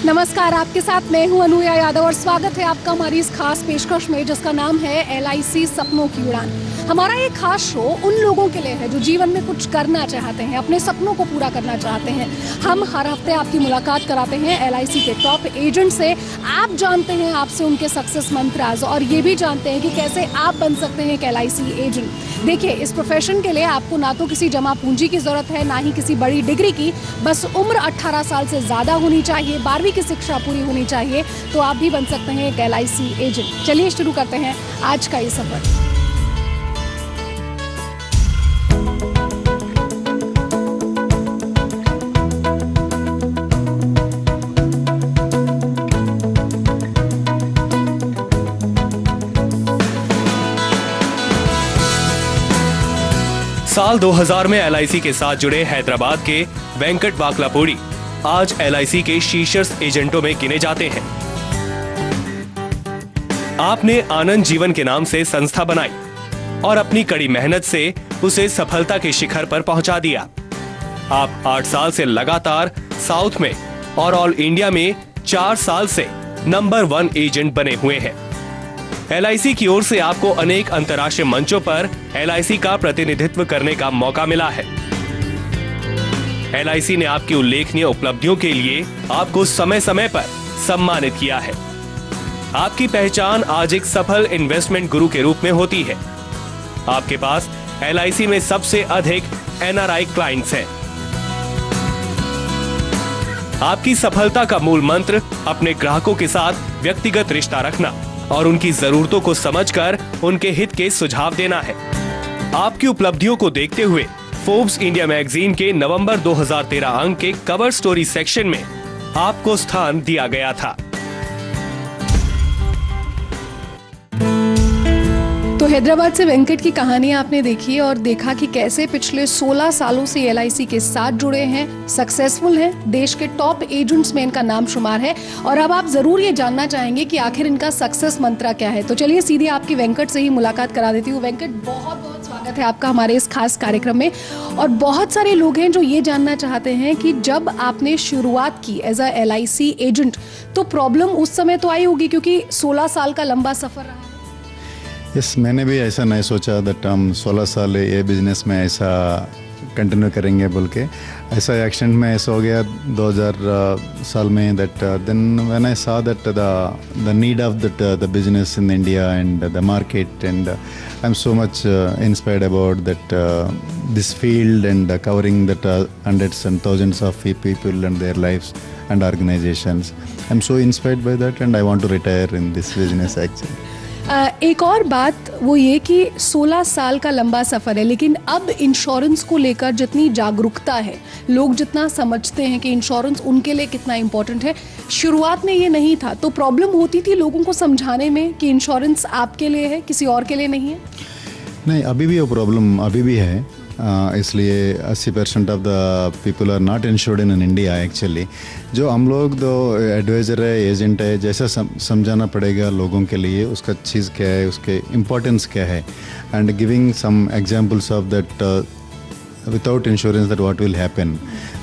नमस्कार, आपके साथ मैं हूं अनुया यादव और स्वागत है आपका हमारी इस खास पेशकश में जिसका नाम है LIC सपनों की उड़ान। हमारा ये खास शो उन लोगों के लिए है जो जीवन में कुछ करना चाहते हैं, अपने सपनों को पूरा करना चाहते हैं। हम हर हफ्ते आपकी मुलाकात कराते हैं LIC के टॉप एजेंट से। आप जानते हैं आपसे उनके सक्सेस मंत्राज और ये भी जानते हैं कि कैसे आप बन सकते हैं एक LIC एजेंट। देखिए, इस प्रोफेशन के लिए आपको ना तो किसी जमा पूंजी की जरूरत है, ना ही किसी बड़ी डिग्री की। बस उम्र 18 साल से ज्यादा होनी चाहिए, 12वीं की शिक्षा पूरी होनी चाहिए, तो आप भी बन सकते हैं एक LIC एजेंट। चलिए शुरू करते हैं आज का ये सफर। साल 2000 में LIC के साथ जुड़े हैदराबाद के वेंकट वाकलापुरी आज LIC के शीर्ष एजेंटों में गिने जाते हैं। आपने आनंद जीवन के नाम से संस्था बनाई और अपनी कड़ी मेहनत से उसे सफलता के शिखर पर पहुंचा दिया। आप 8 साल से लगातार साउथ में और ऑल इंडिया में 4 साल से नंबर 1 एजेंट बने हुए हैं। LIC की ओर से आपको अनेक अंतर्राष्ट्रीय मंचों पर LIC का प्रतिनिधित्व करने का मौका मिला है। LIC ने आपकी उल्लेखनीय उपलब्धियों के लिए आपको समय समय पर सम्मानित किया है। आपकी पहचान आज एक सफल इन्वेस्टमेंट गुरु के रूप में होती है। आपके पास LIC में सबसे अधिक NRI क्लाइंट्स हैं। आपकी सफलता का मूल मंत्र अपने ग्राहकों के साथ व्यक्तिगत रिश्ता रखना और उनकी जरूरतों को समझकर उनके हित के सुझाव देना है। आपकी उपलब्धियों को देखते हुए फोर्ब्स इंडिया मैगजीन के नवंबर 2013 अंक के कवर स्टोरी सेक्शन में आपको स्थान दिया गया था। तो हैदराबाद से वेंकट की कहानी आपने देखी और देखा कि कैसे पिछले 16 सालों से LIC के साथ जुड़े हैं, सक्सेसफुल हैं, देश के टॉप एजेंट्स में इनका नाम शुमार है। और अब आप जरूर ये जानना चाहेंगे कि आखिर इनका सक्सेस मंत्र क्या है। तो चलिए सीधे आपकी वेंकट से ही मुलाकात करा देती हूँ। वेंकट, बहुत बहुत स्वागत है आपका हमारे इस खास कार्यक्रम में। और बहुत सारे लोग हैं जो ये जानना चाहते हैं कि जब आपने शुरुआत की एज अ LIC एजेंट तो प्रॉब्लम उस समय तो आई होगी, क्योंकि 16 साल का लंबा सफर रहा है। यस, मैंने भी ऐसा नहीं सोचा दैट हम 16 साल ये बिजनेस में ऐसा कंटिन्यू करेंगे बोल के। ऐसा एक्सीडेंट में ऐसा हो गया 2000 साल में that then when I saw that the need of that the business in India and the market and I am so much inspired about that this field and covering that hundreds and thousands of people and their lives and organizations. I am so inspired by that and I want to retire in this business actually. एक और बात वो ये कि 16 साल का लंबा सफ़र है, लेकिन अब इंश्योरेंस को लेकर जितनी जागरूकता है, लोग जितना समझते हैं कि इंश्योरेंस उनके लिए कितना इम्पोर्टेंट है, शुरुआत में ये नहीं था। तो प्रॉब्लम होती थी लोगों को समझाने में कि इंश्योरेंस आपके लिए है, किसी और के लिए नहीं है। नहीं, अभी भी वो प्रॉब्लम अभी भी है। इसलिए 80% of the people are not insured in India actually. जो हम लोग तो एडवाइज़र है, एजेंट है, जैसा समझाना पड़ेगा लोगों के लिए उसका चीज़ क्या है, उसके इम्पोर्टेंस क्या है, and giving some examples of that without insurance that what will happen,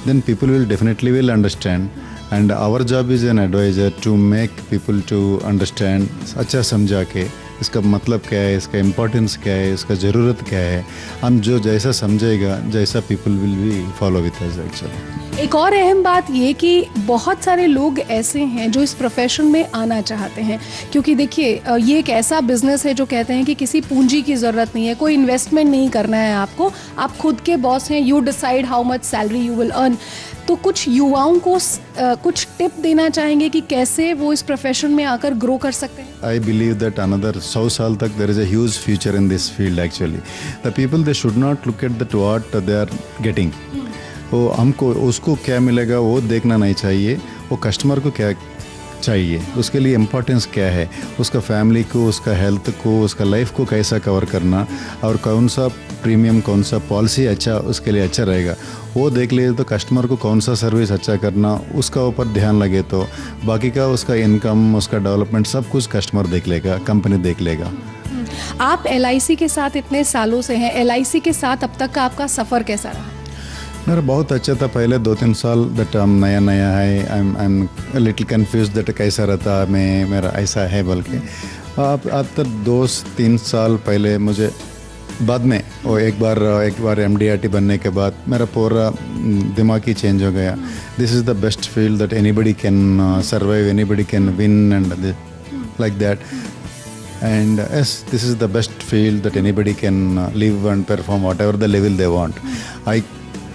then people will definitely will understand. And our job is an advisor to make people to understand, अच्छा समझा के इसका मतलब क्या है, इसका इम्पोर्टेंस क्या है, इसका ज़रूरत क्या है। हम जो जैसा समझेगा जैसा people will be follow with us actually. एक और अहम बात ये कि बहुत सारे लोग ऐसे हैं जो इस प्रोफेशन में आना चाहते हैं, क्योंकि देखिए ये एक ऐसा बिजनेस है जो कहते हैं कि किसी पूंजी की ज़रूरत नहीं है, कोई इन्वेस्टमेंट नहीं करना है आपको, आप खुद के बॉस हैं, you decide how much salary you will earn. तो कुछ युवाओं को कुछ टिप देना चाहेंगे कि कैसे वो इस प्रोफेशन में आकर ग्रो कर सकते हैं। आई बिलीव दैट अनदर 100 साल तक there is a huge future in this field actually. The people they should not look at that what they are getting. वो हमको उसको क्या मिलेगा वो देखना नहीं चाहिए, वो कस्टमर को क्या चाहिए, उसके लिए इम्पोर्टेंस क्या है, उसका फैमिली को, उसका हेल्थ को, उसका लाइफ को कैसा कवर करना, और कौन सा प्रीमियम, कौन सा पॉलिसी अच्छा उसके लिए अच्छा रहेगा, वो देख लिए तो कस्टमर को कौन सा सर्विस अच्छा करना उसका ऊपर ध्यान लगे तो बाकी का उसका इनकम, उसका डेवलपमेंट सब कुछ कस्टमर देख लेगा, कंपनी देख लेगा। आप LIC के साथ इतने सालों से हैं, LIC के साथ अब तक का आपका सफ़र कैसा रहा? मेरा बहुत अच्छा था पहले 2-3 साल दैट नया नया है, I am little confuse that कैसा रहता मैं, मेरा ऐसा है बल्कि अब तक 2-3 साल पहले मुझे बाद में वो एक बार MDRT बनने के बाद मेरा पूरा दिमाग ही चेंज हो गया. This is the best field that anybody can survive, anybody can win and like that. And yes, this is the best field that anybody can live and perform whatever the level they want.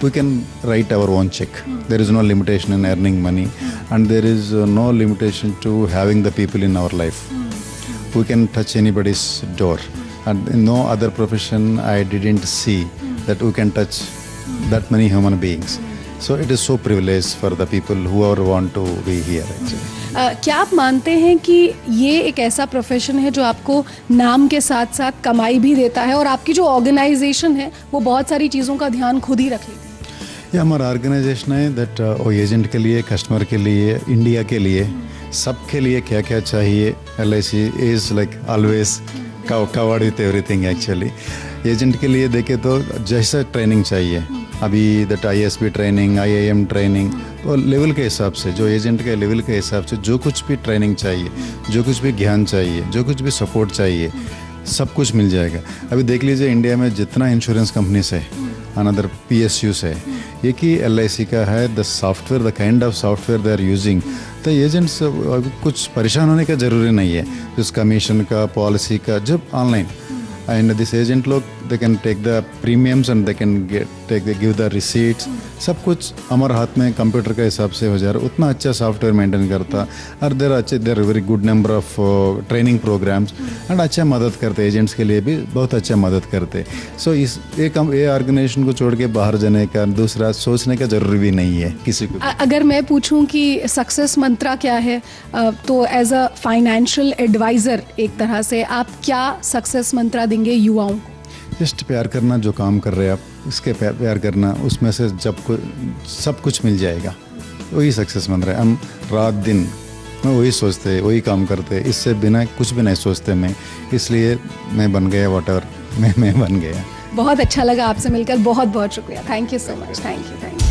We can write our own check. There is no limitation in earning money, and there is no limitation to having the people in our life. We can touch anybody's door, and in no other profession I didn't see that we can touch that many human beings. So it is so privileged for the people whoever want to be here actually. क्या आप मानते हैं कि ये एक ऐसा profession है जो आपको नाम के साथ साथ कमाई भी देता है और आपकी जो ऑर्गेनाइजेशन है वो बहुत सारी चीज़ों का ध्यान खुद ही रख लेती है? ये हमारा ऑर्गेनाइजेशन है दैट वो एजेंट के लिए, कस्टमर के लिए, इंडिया के लिए, सबके लिए क्या क्या चाहिए. LIC is like always covered with everything actually. Agent के लिए देखे तो जैसा ट्रेनिंग चाहिए अभी that ISB training, IIM training, तो लेवल के हिसाब से, जो एजेंट के लेवल के हिसाब से जो कुछ भी ट्रेनिंग चाहिए, जो कुछ भी ज्ञान चाहिए, जो कुछ भी सपोर्ट चाहिए, सब कुछ मिल जाएगा. अभी देख लीजिए इंडिया में जितना इंश्योरेंस कंपनीज है, अनदर PSUs है, ये कि LIC का है, the software, the kind of software they are using, तो एजेंट्स कुछ परेशान होने का ज़रूरी नहीं है. जिस कमीशन का, पॉलिसी का, जब ऑनलाइन and this agent लोग they can take the premiums and they can give the receipts, सब कुछ हमारे हाथ में कंप्यूटर के हिसाब से हो जा रहा है. उतना अच्छा सॉफ्टवेयर मेंटेन करता और there very good number of training programs and अच्छा मदद करते, एजेंट्स के लिए भी बहुत अच्छा मदद करते. सो इस ये ऑर्गेनाइजेशन को छोड़ के बाहर जाने का, दूसरा सोचने का जरूरी भी नहीं है किसी को. अगर मैं पूछूं कि सक्सेस मंत्रा क्या है, तो एज अ फाइनेंशियल एडवाइज़र एक तरह से आप क्या सक्सेस मंत्रा देंगे युवाओं को? जस्ट प्यार करना, जो काम कर रहे हैं आप इसके प्यार करना, उसमें से सब कुछ मिल जाएगा. वही सक्सेस मंत्र है. हम रात दिन वही सोचते, वही काम करते, इससे बिना कुछ भी नहीं सोचते मैं, इसलिए मैं बन गया व्हाटएवर मैं बन गया. बहुत अच्छा लगा आपसे मिलकर, बहुत बहुत शुक्रिया. Thank you so much. Thank you.